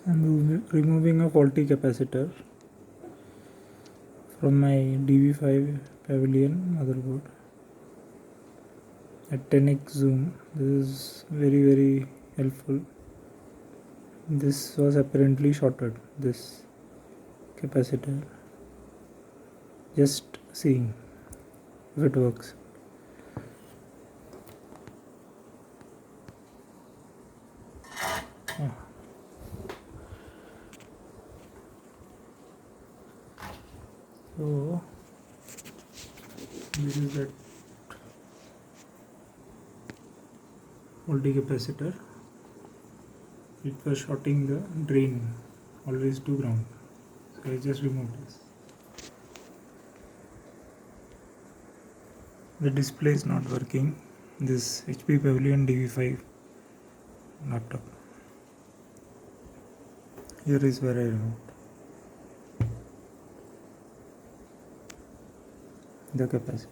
I'm removing a faulty capacitor from my DV5 Pavilion motherboard at 10x zoom. This is very helpful. This was apparently shorted, this capacitor. Just seeing if it works. So this is that faulty capacitor. It was shorting the drain always to ground. So I just removed this. The display is not working. This HP Pavilion DV5 laptop. Here is where I removed the capacitor.